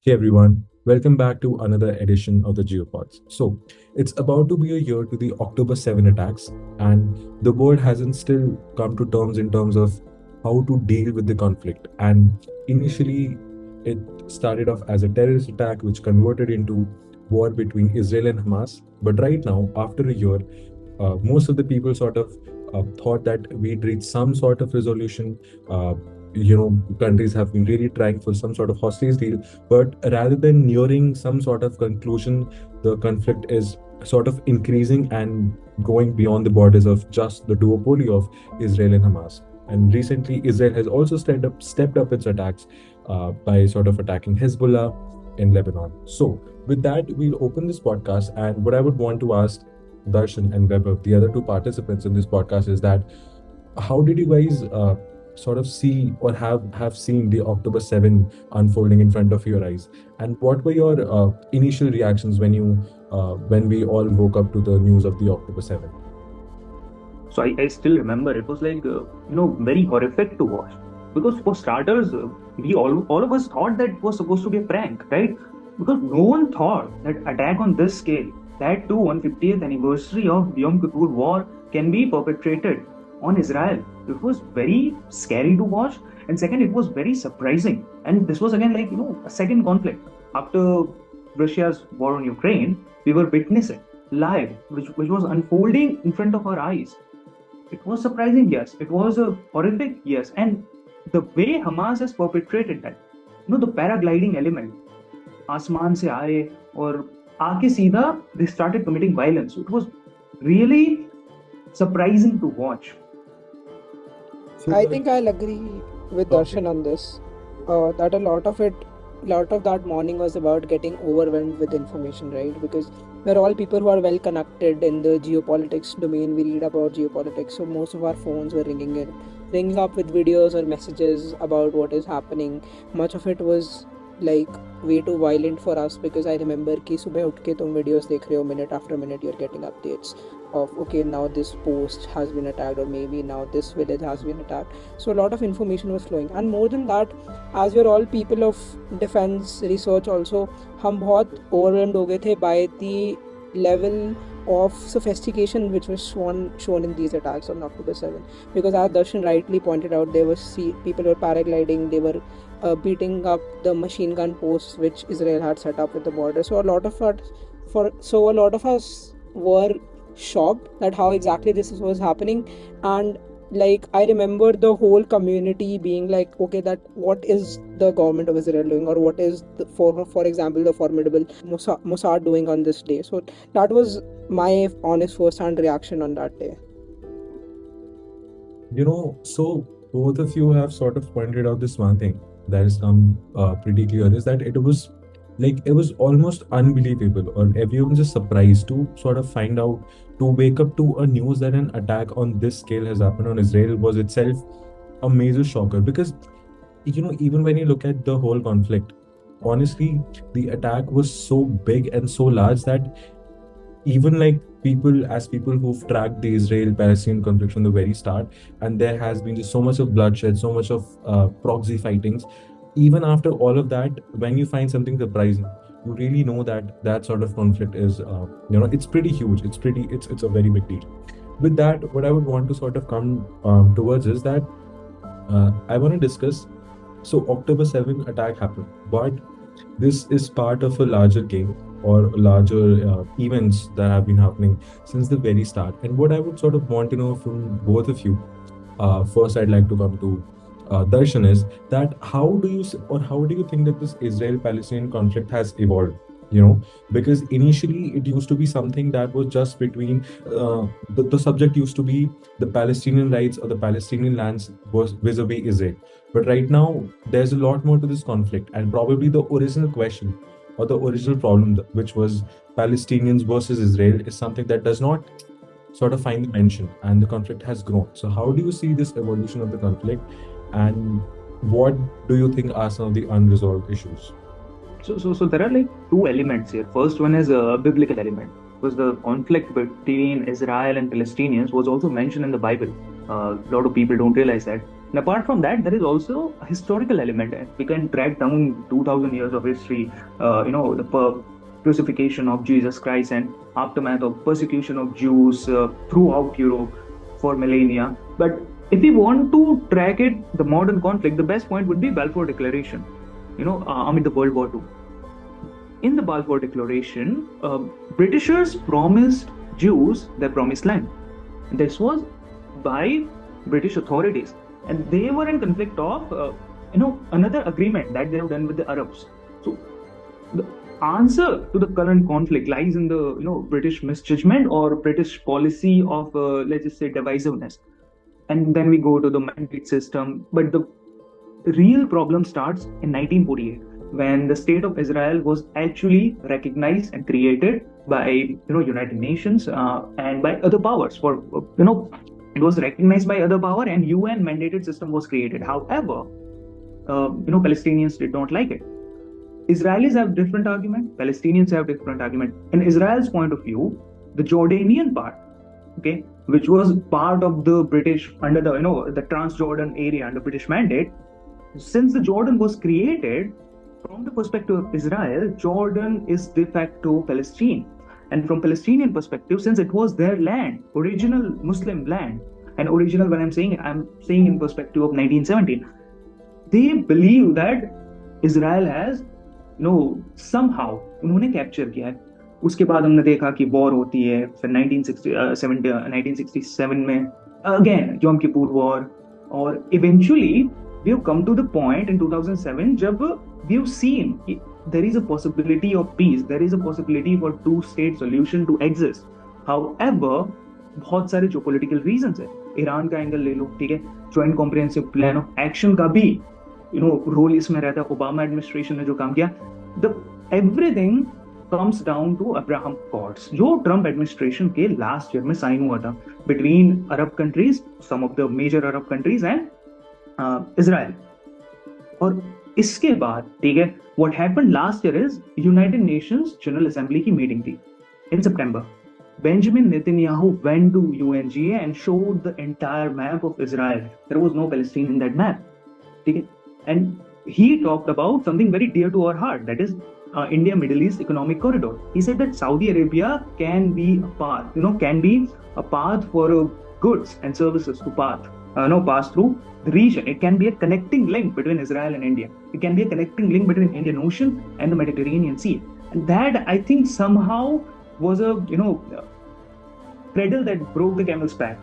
Hey everyone, welcome back to another edition of the Geopods. So, it's about to be a year to the October 7 attacks, and the world hasn't still come to terms in terms of how to deal with the conflict. And initially, it started off as a terrorist attack, which converted into war between Israel and Hamas. But right now, after a year, most of the people sort of thought that we'd reach some sort of resolution. Uh, Countries have been really trying for some sort of hostage deal, but rather than nearing some sort of conclusion, the conflict is sort of increasing and going beyond the borders of just the duopoly of Israel and Hamas. And recently, Israel has also stepped up its attacks by sort of attacking Hezbollah in Lebanon. So, with that, we'll open this podcast. And what I would want to ask Darshan and Weber, the other two participants in this podcast, is that how did you guys sort of see or have seen the October 7 unfolding in front of your eyes, and what were your initial reactions when we all woke up to the news of the October 7? So I still remember it was like very horrific to watch because for starters we all of us thought that it was supposed to be a prank, right? Because no one thought that attack on this scale, that too 150th anniversary of Yom Kippur war, can be perpetrated on Israel. It was very scary to watch, and second, it was very surprising. And this was again like a second conflict after Russia's war on Ukraine. We were witnessing live, which was unfolding in front of our eyes. It was surprising, yes. It was horrific, yes. And the way Hamas has perpetrated that, the paragliding element, आसमान से आए और आके सीधा they started committing violence. It was really surprising to watch. I think I'll agree with Darshan on this. That lot of that morning was about getting overwhelmed with information, right? Because we're all people who are well connected in the geopolitics domain. We read about geopolitics, so most of our phones were ringing up with videos or messages about what is happening. Much of it was like way too violent for us because I remember कि सुबह उठ के तुम videos देख रहे हो, minute after minute you're getting updates of okay, now this post has been attacked, or maybe now this village has been attacked. So a lot of information was flowing, and more than that, as we're all people of defense research also, हम बहुत overwhelmed हो गए थे by the level of sophistication which was shown in these attacks on October 7. Because as Darshan rightly pointed out, there was people were paragliding, they were beating up the machine gun posts which Israel had set up at the border. So a lot of us were shocked at how exactly this was happening. And like I remember the whole community being like, okay, that what is the government of Israel doing, or what is for example the formidable Mossad doing on this day. So that was my honest first-hand reaction on that day. So both of you have sort of pointed out this one thing that is pretty clear, is that it was almost unbelievable, or everyone just surprised to sort of find out, to wake up to a news that an attack on this scale has happened on Israel was itself a major shocker. Because even when you look at the whole conflict, honestly, the attack was so big and so large that even like people who've tracked the Israel-Palestinian conflict from the very start, and there has been just so much of bloodshed, so much of proxy fightings. Even after all of that, when you find something surprising, you really know that that sort of conflict is, it's pretty huge. It's a very big deal. With that, what I would want to sort of come towards is that I want to discuss. So October 7 attack happened, but this is part of a larger game or larger events that have been happening since the very start. And what I would sort of want to know from both of you, first I'd like to come to Darshan, is that how do you think that this Israel-Palestinian conflict has evolved? Because initially it used to be something that was just between the subject used to be the Palestinian rights or the Palestinian lands was vis-a-vis Israel. But right now there's a lot more to this conflict, and probably the original question or the original problem, which was Palestinians versus Israel, is something that does not sort of find the mention, and the conflict has grown. So how do you see this evolution of the conflict, and what do you think are some of the unresolved issues? So there are like two elements here. First one is a biblical element, because the conflict between Israel and Palestinians was also mentioned in the Bible. A lot of people don't realize that. And apart from that, there is also a historical element. And we can track down 2000 years of history, the crucifixion of Jesus Christ and aftermath of persecution of Jews throughout Europe for millennia. But if we want to track it, the modern conflict, the best point would be Balfour Declaration, amid the World War II. In the Balfour Declaration, Britishers promised Jews their promised land. This was by British authorities, and they were in conflict of another agreement that they have done with the Arabs. So the answer to the current conflict lies in the British misjudgment or British policy of let's just say divisiveness. And then we go to the mandate system. But the real problem starts in 1948 when the state of Israel was actually recognized and created by United Nations and by other powers. For it was recognized by other power, and UN mandated system was created. However, Palestinians did not like it. Israelis have different argument, Palestinians have different argument. In Israel's point of view, the Jordanian part, okay, which was part of the British under the Transjordan area under British mandate, since the Jordan was created, from the perspective of Israel, Jordan is de facto Palestine. And from Palestinian perspective, since it was their land, original Muslim land, and original when I'm saying in perspective of 1917, they believe that Israel has somehow उन्होंने capture किया है. उसके बाद हमने देखा कि war होती है फिर 1967 में अगेन योम किपुर वॉर, और eventually we have come to the point in 2007 जब we have seen there is a possibility of peace, there is a possibility for two-state solution to exist. However, बहुत सारे जो political reasons है, Iran का angle ले लो, ठीक है, joint comprehensive plan of action का भी रोल इसमें रहता है, ओबामा एडमिनिस्ट्रेशन ने जो काम किया, the everything comes down to Abraham Accords, जो ट्रम्प एडमिनिस्ट्रेशन के लास्ट ईयर में साइन हुआ था between Arab countries, some of the major Arab countries and Israel. और इसके बाद ठीक है, what happened last year is United Nations General Assembly की मीटिंग थी in September. Benjamin Netanyahu went to UNGA and showed the entire map of Israel. There was no Palestine in that map. ठीक है, and he talked about something very dear to our heart, that is India Middle East Economic Corridor. He said that Saudi Arabia can be a path for goods and services to pass through the region. It can be a connecting link between Israel and India. It can be a connecting link between Indian Ocean and the Mediterranean Sea. And that, I think, somehow was a cradle that broke the camel's back.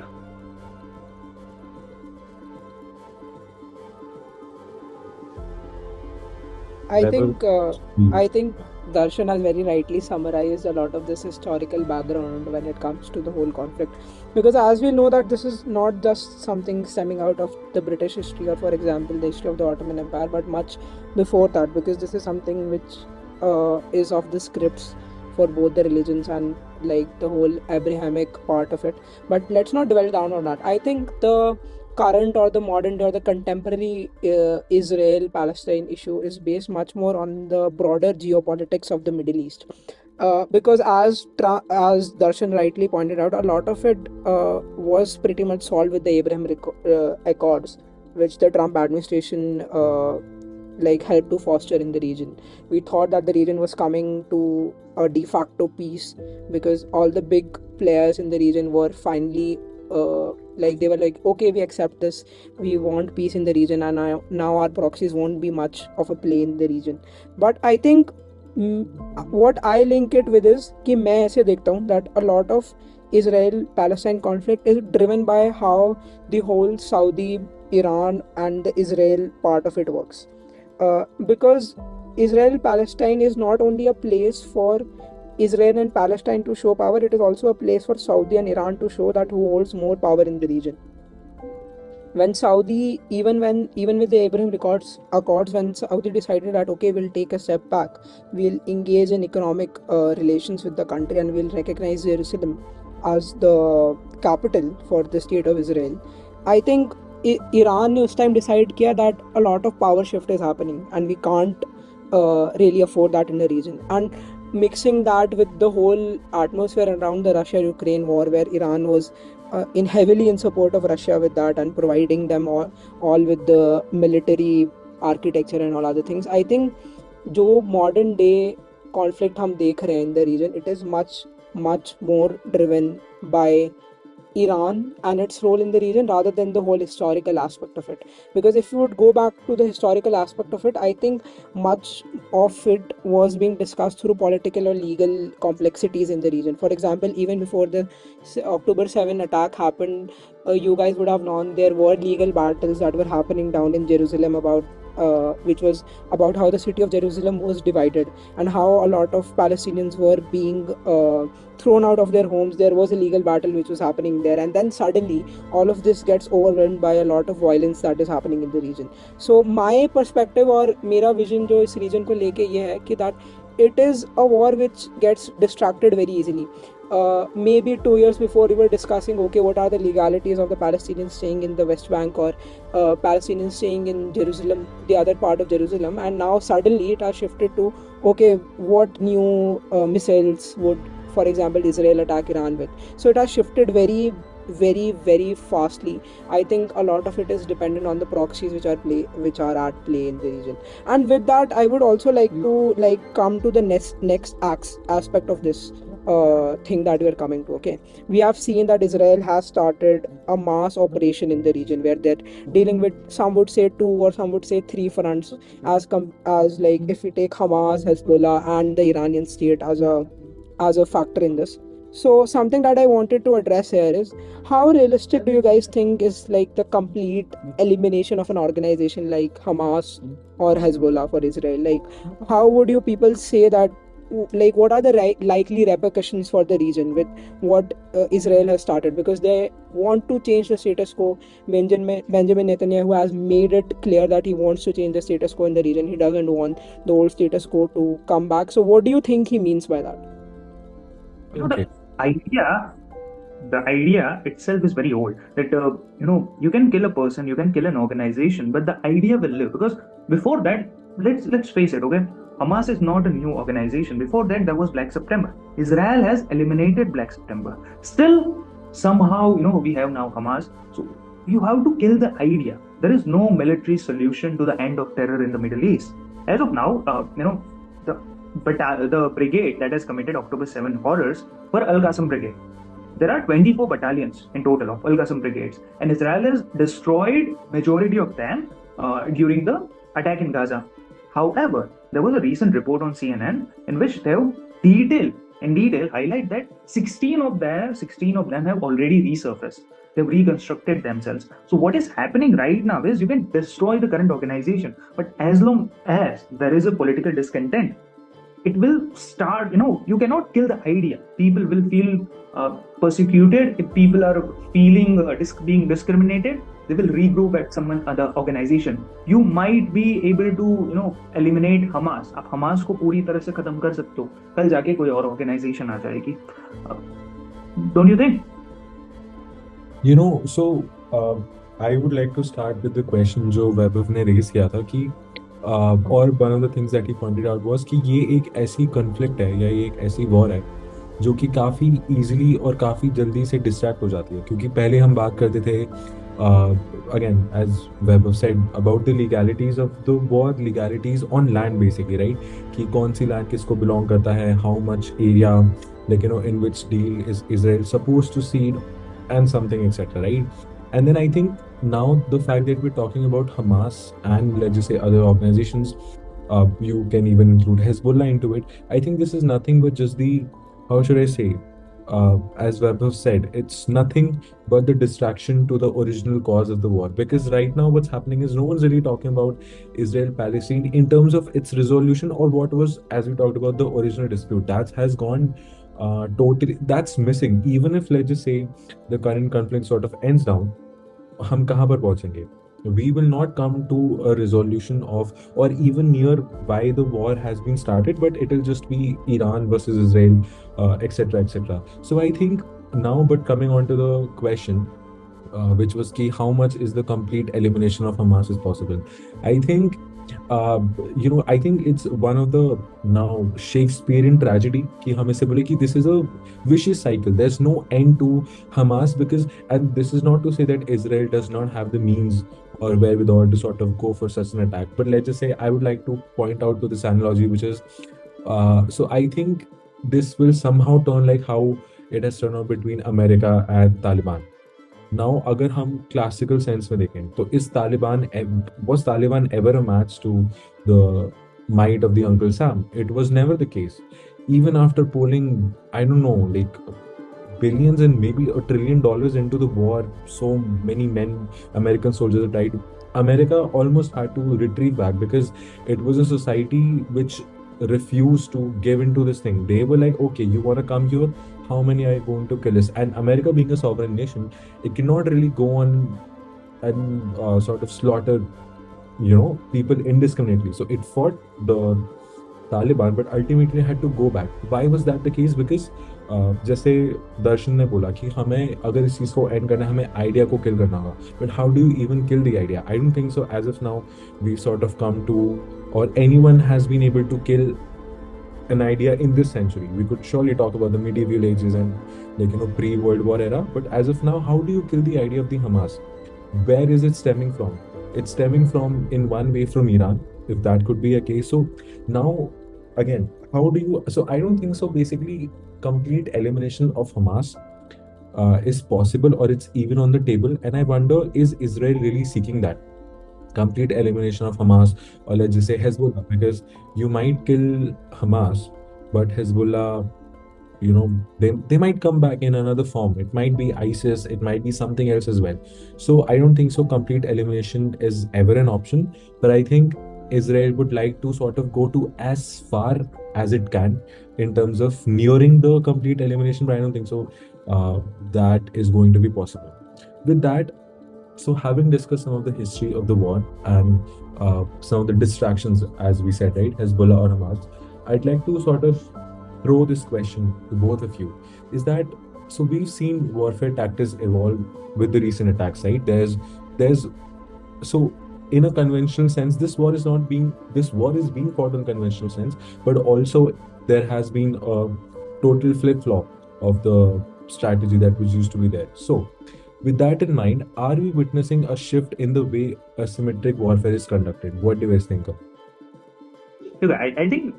I think Darshan has very rightly summarized a lot of this historical background when it comes to the whole conflict. Because as we know that this is not just something stemming out of the British history or, for example, the history of the Ottoman Empire, but much before that, because this is something which is of the scripts for both the religions and like the whole Abrahamic part of it. But let's not dwell down on that. I think the current or the modern day or the contemporary Israel-Palestine issue is based much more on the broader geopolitics of the Middle East. Because as Darshan rightly pointed out, a lot of it was pretty much solved with the Abraham Accords, which the Trump administration helped to foster in the region. We thought that the region was coming to a de facto peace because all the big players in the region were finally they were like, okay, we accept this, we want peace in the region, and now our proxies won't be much of a play in the region. But I think what I link it with is कि मैं ऐसे देखता हूँ that a lot of Israel-Palestine conflict is driven by how the whole Saudi, Iran and the Israel part of it works. Because Israel-Palestine is not only a place for Israel and Palestine to show power, it is also a place for Saudi and Iran to show that who holds more power in the region. When Saudi, even with the Abraham Accords, when Saudi decided that okay, we'll take a step back, we'll engage in economic relations with the country and we'll recognize Jerusalem as the capital for the state of Israel, I think Iran ने उस time decide किया that a lot of power shift is happening and we can't really afford that in the region. And mixing that with the whole atmosphere around the Russia-Ukraine war, where Iran was in heavily in support of Russia with that and providing them all with the military architecture and all other things. I think जो modern day conflict हम देख रहे हैं in the region, it is much more driven by Iran and its role in the region rather than the whole historical aspect of it. Because if you would go back to the historical aspect of it, I think much of it was being discussed through political or legal complexities in the region. For example, even before the October 7 attack happened, you guys would have known there were legal battles that were happening down in Jerusalem about. Which was about how the city of Jerusalem was divided and how a lot of Palestinians were being thrown out of their homes. There was a legal battle which was happening there, and then suddenly all of this gets overwhelmed by a lot of violence that is happening in the region. So my perspective or मेरा vision जो इस region को लेके ये है कि that it is a war which gets distracted very easily. Maybe 2 years before we were discussing, okay, what are the legalities of the Palestinians staying in the West Bank or Palestinians staying in Jerusalem, the other part of Jerusalem, and now suddenly it has shifted to, okay, what new missiles would, for example, Israel attack Iran with. So it has shifted very fastly. I think a lot of it is dependent on the proxies which are at play in the region. And with that, I would also like to come to the next aspect of this thing that we are coming to. Okay, we have seen that Israel has started a mass operation in the region where they're dealing with, some would say 2 or some would say 3 fronts, as like if we take Hamas, Hezbollah and the Iranian state as a factor in this. So something that I wanted to address here is, how realistic do you guys think is like the complete elimination of an organization like Hamas or Hezbollah for Israel? Like, how would you people say that, like, what are the likely repercussions for the region with what Israel has started? Because they want to change the status quo. Benjamin Netanyahu has made it clear that he wants to change the status quo in the region. He doesn't want the old status quo to come back. So what do you think he means by that? Okay. The idea itself is very old, that you can kill a person, you can kill an organization, but the idea will live. Because before that, let's face it, okay, Hamas is not a new organization. Before that, there was Black September. Israel has eliminated Black September. Still, somehow, we have now Hamas. So you have to kill the idea. There is no military solution to the end of terror in the Middle East. As of now, the brigade that has committed October 7 horrors were Al-Qassam Brigade. There are 24 battalions in total of Al-Qassam brigades, and Israel has destroyed majority of them during the attack in Gaza. However, there was a recent report on CNN in which they have in detail highlight that 16 of them have already resurfaced. They've reconstructed themselves. So what is happening right now is, you can destroy the current organization, but as long as there is a political discontent, it will start, you cannot kill the idea. People will feel persecuted. If people are feeling being discriminated, they will regroup at some other organization. You might be able to, eliminate Hamas. आप Hamas को पूरी तरह से खत्म कर सकते हो, कल जाके कोई और organization आ जाएगी. Don't you think? I would like to start with the question जो वैभव ने raise किया था कि और one of the things that he pointed out was कि ये एक ऐसी conflict है या ये एक ऐसी war है जो कि काफ़ी easily और काफ़ी जल्दी से distract हो जाती है. क्योंकि पहले हम बात करते थे again, as Vaibhav said, about the legalities of the war, legalities on land basically, right? कि कौन सी land किसको belong करता है, how much area, in which deal is Israel supposed to cede, and something, etc., right? And then I think now the fact that we're talking about Hamas and let's just say other organizations, you can even include Hezbollah into it. I think this is nothing but just how should I say, as Vaibhav said, it's nothing but the distraction to the original cause of the war. Because right now what's happening is no one's really talking about Israel-Palestine in terms of its resolution or what was, as we talked about, the original dispute. That has gone totally, that's missing. Even if, let's just say, the current conflict sort of ends now, हम कहाँ पर पहुँचेंगे? We will not come to a resolution of or even near why the war has been started, but it will just be Iran versus Israel, etc., etc. So I think now, but coming on to the question, which was key, how much is the complete elimination of Hamas is possible? I think uh, I think it's one of the now Shakespearean tragedy कि हम इसे बोले कि this is a vicious cycle. There's no end to Hamas because, and this is not to say that Israel does not have the means or wherewithal to sort of go for such an attack. But let's just say I would like to point out to this analogy, which is, so I think this will somehow turn like how it has turned out between America and Taliban. Now अगर हम classical sense में देखें तो इस Taliban was Taliban ever a match to the might of the Uncle Sam? It was never the case. Even after pulling, I don't know, like billions and maybe $1 trillion into the war, so many men, American soldiers died. America almost had to retrieve back because it was a society which refused to give into this thing. They were like, okay, you want to come here? How many are you going to kill us? And America, being a sovereign nation, it cannot really go on and sort of slaughter, people indiscriminately. So it fought the Taliban, but ultimately had to go back. Why was that the case? Because जैसे दर्शन ने बोला कि हमें अगर इस चीज़ को and करना है हमें आइडिया को किल करना होगा but how do you even kill the idea I don't think so as of now we sort of come to or anyone has been able to kill an idea in this century. We could surely talk about the medieval ages and pre-World War era, but as of now, how do you kill the idea of the Hamas? Where is it stemming from? It's stemming from, in one way, from Iran, if that could be a case. So now, again, how do you? So I don't think so. Basically, complete elimination of Hamas is possible, or it's even on the table. And I wonder, is Israel really seeking that? Complete elimination of Hamas, or let's just say Hezbollah, because you might kill Hamas, but Hezbollah, they might come back in another form. It might be ISIS, it might be something else as well. So I don't think so complete elimination is ever an option, but I think Israel would like to sort of go to as far as it can in terms of nearing the complete elimination, but I don't think so that is going to be possible. With that, so having discussed some of the history of the war and some of the distractions, as we said, right, Hezbollah or Hamas, I'd like to sort of throw this question to both of you. Is that, so we've seen warfare tactics evolve with the recent attacks, right? There's so in a conventional sense, this war is being fought in conventional sense, but also there has been a total flip-flop of the strategy that was used to be there. So with that in mind, are we witnessing a shift in the way asymmetric warfare is conducted? What do you guys think of? I think,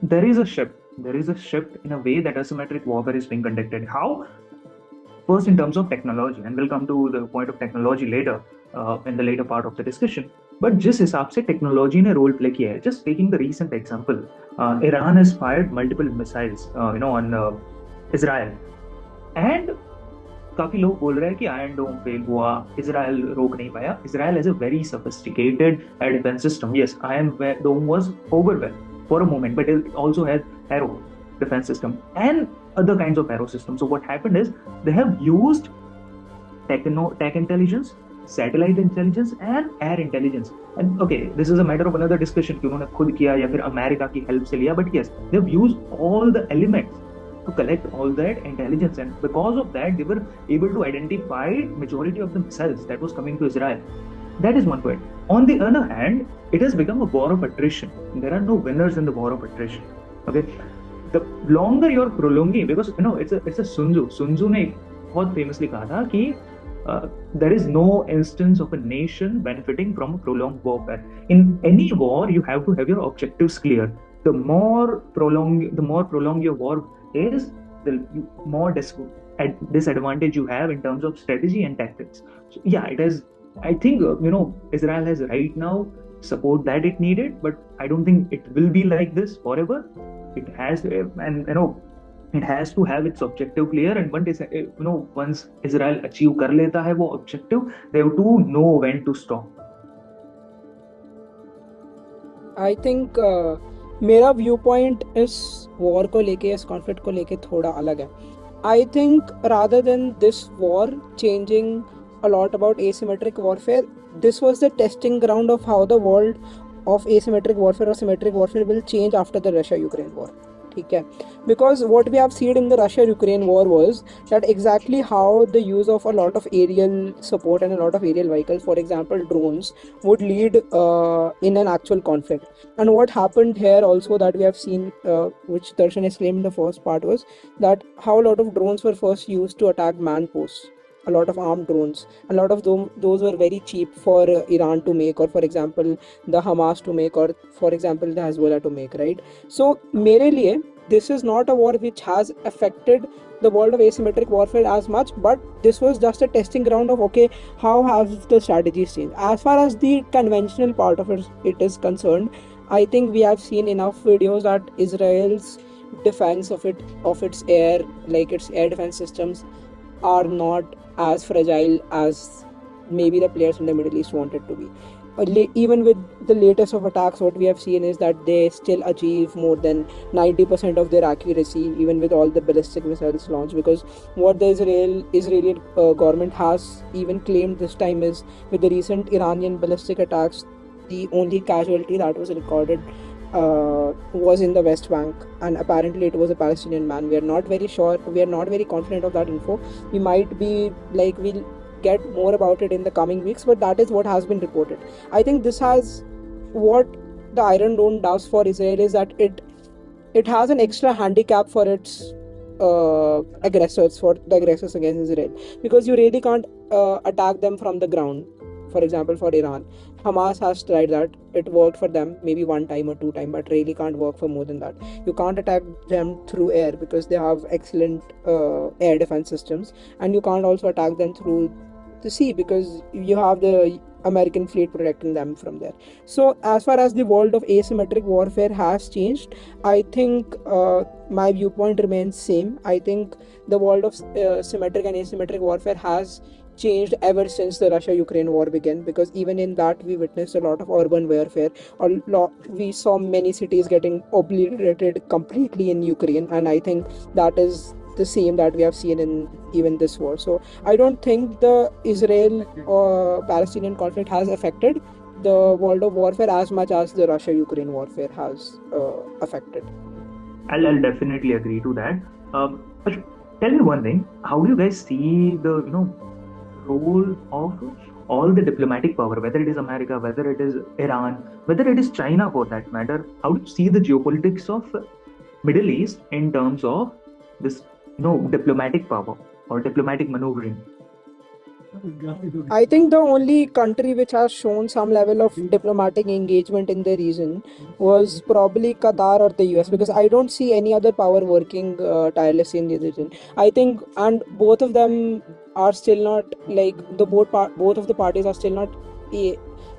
there is a shift. There is a shift in a way that asymmetric warfare is being conducted. How? First, in terms of technology, and we'll come to the point of technology later, in the later part of the discussion. But जिस हिसाब से technology ने role play किया है, just taking the recent example, Iran has fired multiple missiles, on Israel, and काफी लोग बोल रहे हैं कि आयरन डोम फेल हुआ, इजराइल रोक नहीं पाया. Israel has a very sophisticated defense system. Yes, Iron Dome was overwhelmed for a moment, but it also has arrow defense system and other kinds of arrow systems. So what happened is they have used tech intelligence, satellite intelligence and air intelligence. And okay, this is a matter of another discussion कि उन्होंने खुद किया या फिर America की help से लिया, but yes, they have used all the elements to collect all that intelligence, and because of that they were able to identify majority of the missiles that was coming to Israel. That is one point. On the other hand, it has become a war of attrition. There are no winners in the war of attrition. Okay, the longer you're prolonging, because it's a Sun Tzu ने बहुत famously कहा था कि there is no instance of a nation benefiting from a prolonged warfare. In any war, you have to have your objectives clear. The more prolonged your war is, the more disadvantage you have in terms of strategy and tactics. So yeah, it has. I think Israel has right now support that it needed, but I don't think it will be like this forever. It has, and it has to have its objective clear. And once Israel achieve कर लेता है वो objective, they have to know when to stop. I think मेरा view point इस war को लेके, इस conflict को लेके थोड़ा अलग है. I think rather than this war changing a lot about asymmetric warfare, this was the testing ground of how the world of asymmetric warfare or symmetric warfare will change after the Russia-Ukraine war. Okay, because what we have seen in the Russia-Ukraine war was that exactly how the use of a lot of aerial support and a lot of aerial vehicles, for example drones, would lead in an actual conflict. And what happened here also that we have seen, which Darshan exclaimed in the first part, was that how a lot of drones were first used to attack man posts, a lot of armed drones. A lot of those were very cheap for Iran to make, or for example the Hamas to make, or for example the Hezbollah to make, right? So mere liye this is not a war which has affected the world of asymmetric warfare as much, but this was just a testing ground of okay, how have the strategies changed. As far as the conventional part of it is concerned, I think we have seen enough videos that Israel's defense of its air, like its air defense systems, are not as fragile as maybe the players in the Middle East want it to be. Even with the latest of attacks, what we have seen is that they still achieve more than 90% of their accuracy, even with all the ballistic missiles launched. Because what the Israeli government has even claimed this time is, with the recent Iranian ballistic attacks, the only casualty that was recorded was in the West Bank, and apparently it was a Palestinian man. We are not very sure, we are not very confident of that info. We might be like, we'll get more about it in the coming weeks, but that is what has been reported. I think this has, what the Iron Dome does for Israel is that it has an extra handicap for its aggressors, for the aggressors against Israel, because you really can't attack them from the ground. For example, for Iran, Hamas has tried that. It worked for them maybe one time or two times, but really can't work for more than that. You can't attack them through air because they have excellent air defense systems, and you can't also attack them through the sea because you have the American fleet protecting them from there. So as far as the world of asymmetric warfare has changed, I think my viewpoint remains same. I think the world of symmetric and asymmetric warfare has changed ever since the Russia-Ukraine war began, because even in that we witnessed a lot of urban warfare. We saw many cities getting obliterated completely in Ukraine, and I think that is the same that we have seen in even this war. So I don't think the Israel or Palestinian conflict has affected the world of warfare as much as the Russia-Ukraine warfare has affected. I'll definitely agree to that. But tell me one thing: how do you guys see the role of all the diplomatic power, whether it is America, whether it is Iran, whether it is China for that matter? How do you see the geopolitics of Middle East in terms of this diplomatic power or diplomatic maneuvering? I think the only country which has shown some level of diplomatic engagement in the region was probably Qatar or the US, because I don't see any other power working tirelessly in the region. I think, and both of them are still not, like, both of the parties are still not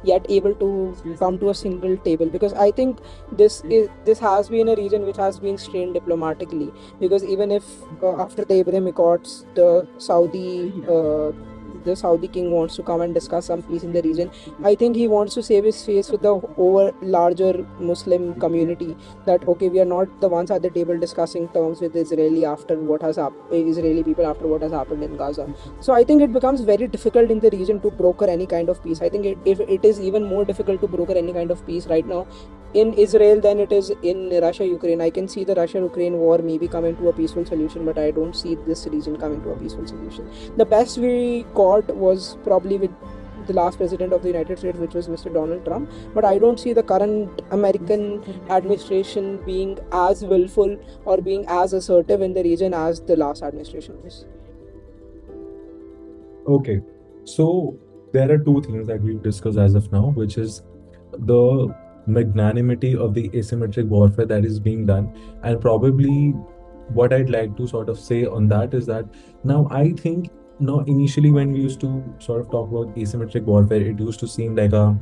yet able to come to a single table, because I think this has been a region which has been strained diplomatically, because even if after the Abraham Accords the Saudi king wants to come and discuss some peace in the region, I think he wants to save his face with the over larger Muslim community, that okay, we are not the ones at the table discussing terms with Israeli people after what has happened in Gaza. So I think it becomes very difficult in the region to broker any kind of peace. I think if it is even more difficult to broker any kind of peace right now in Israel than it is in Russia-Ukraine. I can see the Russia-Ukraine war maybe coming to a peaceful solution, but I don't see this region coming to a peaceful solution. The best we got was probably with the last president of the United States, which was Mr. Donald Trump. But I don't see the current American administration being as willful or being as assertive in the region as the last administration was. Okay, so there are two things that we've discussed as of now, which is the magnanimity of the asymmetric warfare that is being done, and probably what I'd like to sort of say on that is that now I think, now initially when we used to sort of talk about asymmetric warfare, it used to seem like a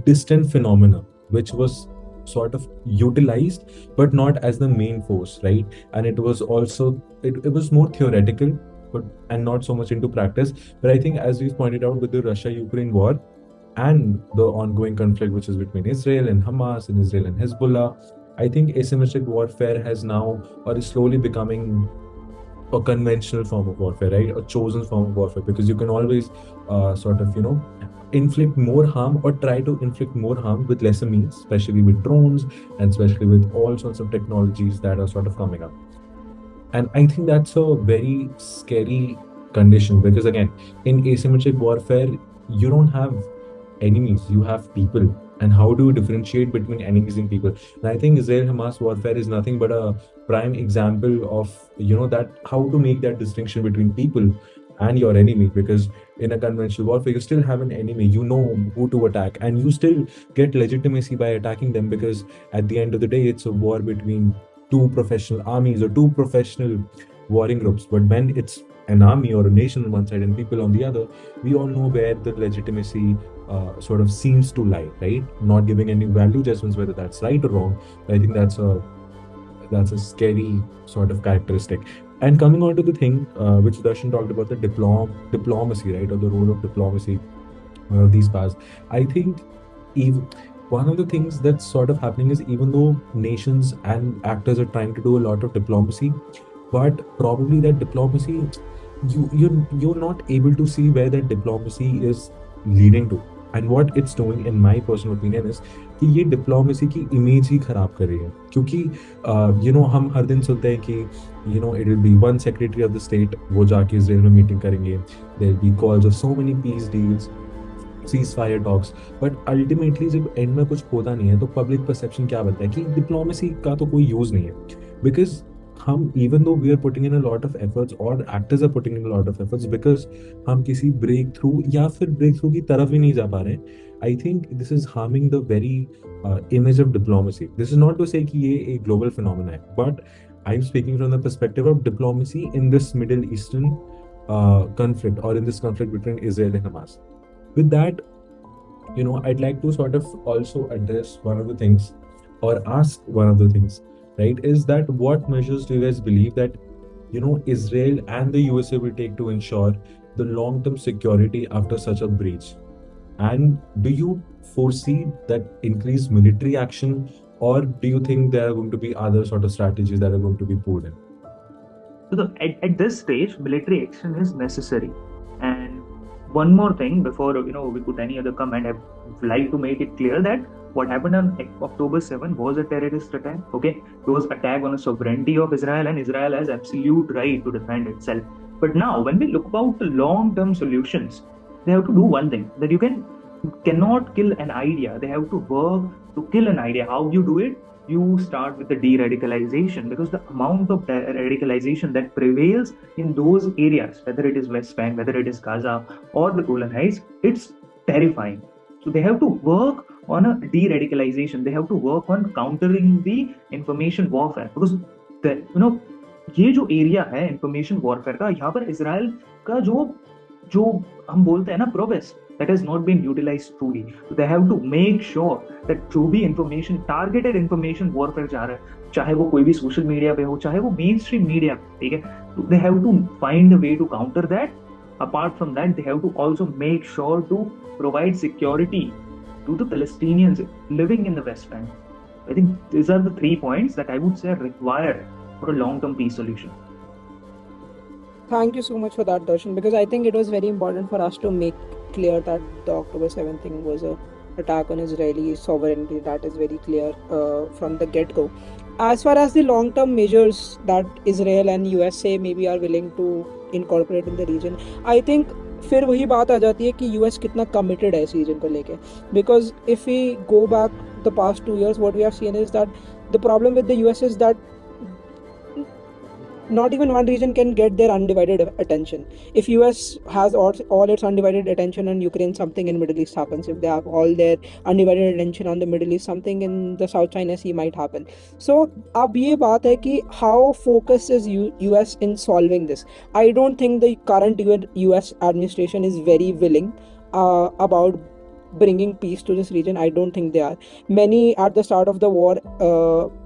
distant phenomena which was sort of utilized but not as the main force, right? And it was also it was more theoretical, but and not so much into practice. But I think, as we've pointed out, with the Russia-Ukraine war and the ongoing conflict which is between Israel and Hamas and Israel and Hezbollah, I think asymmetric warfare has now, or is slowly becoming a conventional form of warfare, right? A chosen form of warfare, because you can always sort of, inflict more harm or try to inflict more harm with lesser means, especially with drones and especially with all sorts of technologies that are sort of coming up. And I think that's a very scary condition because, again, in asymmetric warfare, you don't have enemies, you have people. And how do you differentiate between enemies and people? And I think Israel Hamas warfare is nothing but a prime example of, that how to make that distinction between people and your enemy. Because in a conventional warfare, you still have an enemy, you know who to attack, and you still get legitimacy by attacking them, because at the end of the day, it's a war between two professional armies or two professional warring groups. But when it's an army or a nation on one side and people on the other, we all know where the legitimacy sort of seems to lie, right? Not giving any value judgments whether that's right or wrong. I think that's a scary sort of characteristic. And coming on to the thing which Darshan talked about, the diplomacy, right, or the role of diplomacy these past. I think even one of the things that's sort of happening is, even though nations and actors are trying to do a lot of diplomacy, but probably that diplomacy, you're not able to see where that diplomacy is leading to. And what it's doing, in my personal opinion, is कि ये diplomacy की image ही खराब कर रही है, क्योंकि हम हर दिन सुनते हैं कि it will be one secretary of the state, वो जाके इसराइल में मीटिंग करेंगे, there will be calls of so many peace deals, ceasefire talks, but ultimately जब एंड में कुछ होता नहीं है तो पब्लिक परसेप्शन क्या बनता है कि डिप्लोमेसी का तो कोई यूज नहीं है. बिकॉज हम, even though we are putting in a lot of efforts और actors are putting in a lot of efforts, because हम किसी ब्रेक थ्रू या फिर ब्रेक थ्रू की तरफ ही नहीं जा पा रहे हैं. I think this is harming the very image of diplomacy. This is not to say कि ये एक ग्लोबल फिनोमेना है, but I am speaking from the perspective of diplomacy in this Middle Eastern conflict, or in this conflict between Israel and Hamas. With that, I'd like to sort of also address one of the things, or ask one of the things, right, is that what measures do you guys believe that, Israel and the USA will take to ensure the long-term security after such a breach? And do you foresee that increased military action, or do you think there are going to be other sort of strategies that are going to be pulled in? So at this stage, military action is necessary. And one more thing before we put any other comment, I'd like to make it clear that what happened on October 7 was a terrorist attack. Okay, it was attack on the sovereignty of Israel, and Israel has absolute right to defend itself. But now, when we look about the long-term solutions, they have to do one thing, that you cannot kill an idea. They have to work to kill an idea. How you do it? You start with the de-radicalization, because the amount of radicalization that prevails in those areas, whether it is West Bank, whether it is Gaza or the Golan Heights, it's terrifying. So they have to work on a de-radicalization. They have to work on countering the information warfare, because ये जो area है information warfare का, यहाँ पर Israel का जो हम बोलते हैं ना progress, that has not been utilized truly. So they have to make sure that जो भी information, targeted information warfare जा रहा है, चाहे वो कोई भी सोशल मीडिया पे हो, चाहे वो मेन स्ट्रीम मीडिया, ठीक है, तो they have to find a way to counter that. Apart from that, they have to also make sure to provide security to the Palestinians living in the West Bank. I think these are the 3 points that I would say are required for a long-term peace solution. Thank you so much for that, Darshan, because I think it was very important for us to make clear that the October 7th thing was a attack on Israeli sovereignty. That is very clear from the get-go. As far as the long-term measures that Israel and USA maybe are willing to incorporate in the region, I think फिर वही बात आ जाती है कि US कितना committed है इस reason को लेके. Because if we go back the past 2 years, what we have seen is that the problem with the US is that not even one region can get their undivided attention. If US has all its undivided attention on Ukraine, something in Middle East happens. If they have all their undivided attention on the Middle East, something in the South China Sea might happen. So अब ये बात है कि how focused is US in solving this. I don't think the current US administration is very willing about bringing peace to this region. I don't think they are. Many at the start of the war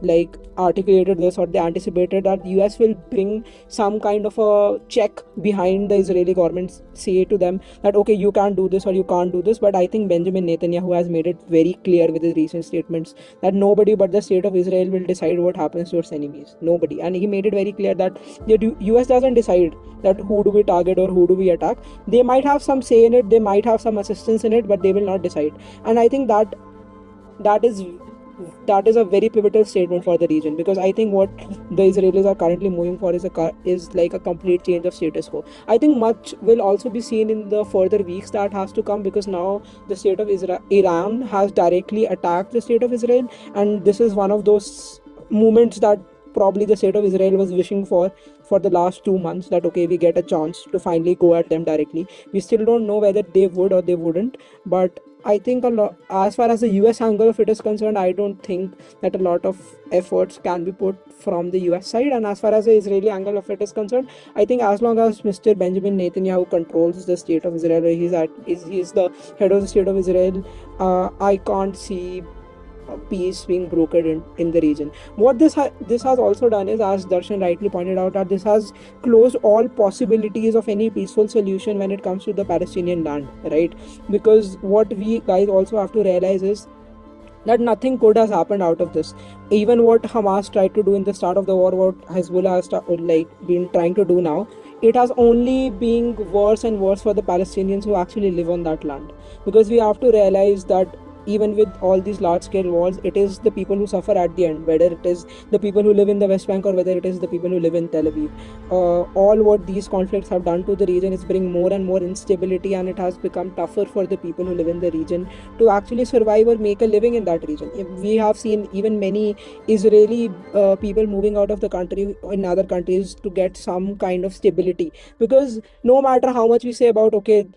like articulated this, or they anticipated that US will bring some kind of a check behind the Israeli government, say to them that okay, you can do this or you can't do this. But I think Benjamin Netanyahu has made it very clear with his recent statements that nobody but the state of Israel will decide what happens to its enemies. Nobody. And he made it very clear that the US doesn't decide that who do we target or who do we attack. They might have some say in it, they might have some assistance in it, but they will not decide. And I think that is that is a very pivotal statement for the region, because I think what the Israelis are currently moving for is like a complete change of status quo. I think much will also be seen in the further weeks that has to come, because now the state of Iran has directly attacked the state of Israel, and this is one of those moments that probably the state of Israel was wishing for the last 2 months, that okay, we get a chance to finally go at them directly. We still don't know whether they would or they wouldn't, but I think a lot, as far as the US angle of it is concerned, I don't think that a lot of efforts can be put from the US side. And as far as the Israeli angle of it is concerned, I think as long as Mr. Benjamin Netanyahu controls the state of Israel, he's the head of the state of Israel, I can't see peace being brokered in the region. What this has also done is, as Darshan rightly pointed out, that this has closed all possibilities of any peaceful solution when it comes to the Palestinian land, right? Because what we guys also have to realize is that nothing good has happened out of this. Even what Hamas tried to do in the start of the war, what Hezbollah has been trying to do now, it has only been worse and worse for the Palestinians who actually live on that land. Because we have to realize that even with all these large scale wars, it is the people who suffer at the end, whether it is the people who live in the West Bank or whether it is the people who live in Tel Aviv. All what these conflicts have done to the region is bring more and more instability, and it has become tougher for the people who live in the region to actually survive or make a living in that region. We have seen even many Israeli people moving out of the country in other countries to get some kind of stability, because no matter how much we say about okay,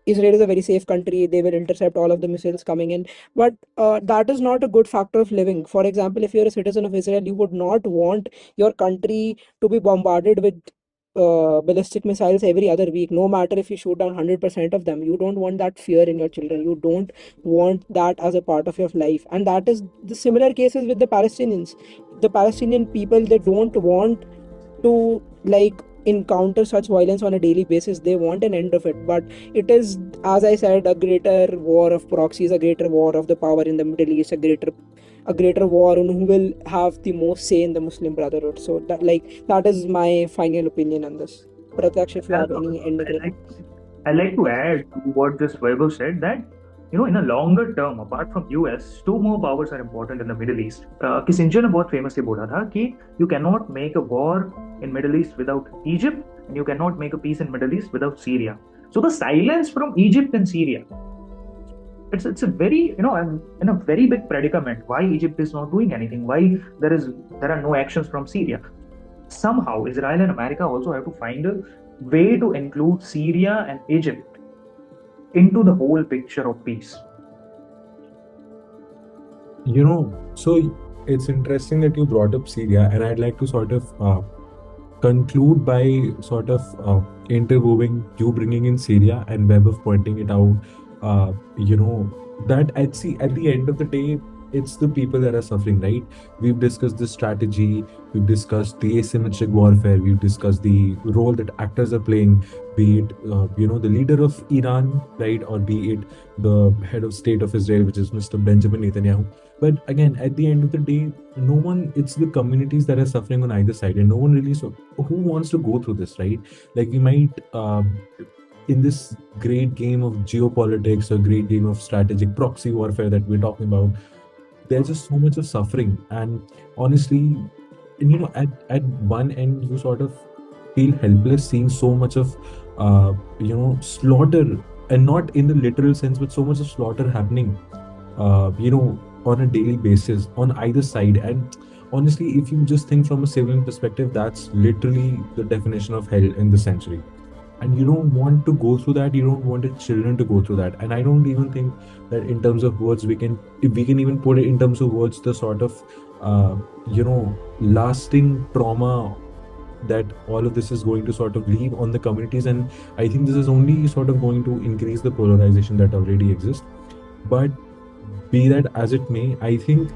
Israel is a very safe country, they will intercept all of the missiles coming in, but that is not a good factor of living. For example, if you're a citizen of Israel, you would not want your country to be bombarded with ballistic missiles every other week, no matter if you shoot down 100% of them. You don't want that fear in your children, you don't want that as a part of your life. And that is the similar cases with the Palestinians. The Palestinian people, they don't want to encounter such violence on a daily basis. They want an end of it. But it is, as I said, a greater war of proxies, a greater war of the power in the Middle East, a greater war on who will have the most say in the Muslim Brotherhood. So that is my final opinion on this. Pratyaksh, if you have any ending remarks. I'd like to add to what just Vaibhav said, that in a longer term, apart from US, two more powers are important in the Middle East. Kissinger ने बहुत famously बोला था कि you cannot make a war in Middle East without Egypt, and you cannot make a peace in Middle East without Syria. So the silence from Egypt and Syria, it's a very I'm in a very big predicament. Why Egypt is not doing anything? Why there are no actions from Syria? Somehow Israel and America also have to find a way to include Syria and Egypt into the whole picture of peace. So it's interesting that you brought up Syria, and I'd like to sort of conclude by sort of interweaving you bringing in Syria and Webb of pointing it out. That at the end of the day, it's the people that are suffering, right? We've discussed the strategy, we've discussed the asymmetric warfare, we've discussed the role that actors are playing, be it the leader of Iran, right, or be it the head of state of Israel, which is Mr. Benjamin Netanyahu. But again, at the end of the day, it's the communities that are suffering on either side, and no one really who wants to go through this, right? Like we might in this great game of geopolitics or great game of strategic proxy warfare that we're talking about, there's just so much of suffering. And honestly, at one end you sort of feel helpless seeing so much of slaughter, and not in the literal sense, but so much of slaughter happening on a daily basis on either side. And honestly, if you just think from a civilian perspective, that's literally the definition of hell in the century. And you don't want to go through that, you don't want your children to go through that. And I don't even think that in terms of words if we can even put it in terms of words, the sort of lasting trauma that all of this is going to sort of leave on the communities. And I think this is only sort of going to increase the polarization that already exists. But be that as it may, I think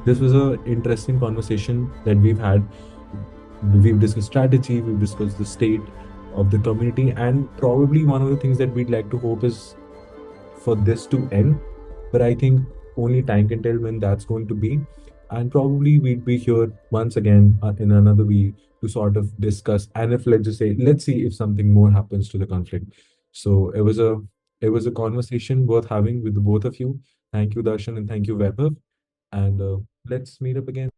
this was a interesting conversation that we've had. We've discussed strategy, we've discussed the state of the community, and probably one of the things that we'd like to hope is for this to end. But I think only time can tell when that's going to be. And probably we'd be here once again in another week to sort of discuss. And if let's just say, let's see if something more happens to the conflict. So it was a conversation worth having with the both of you. Thank you, Darshan, and thank you, Vaibhav. And let's meet up again.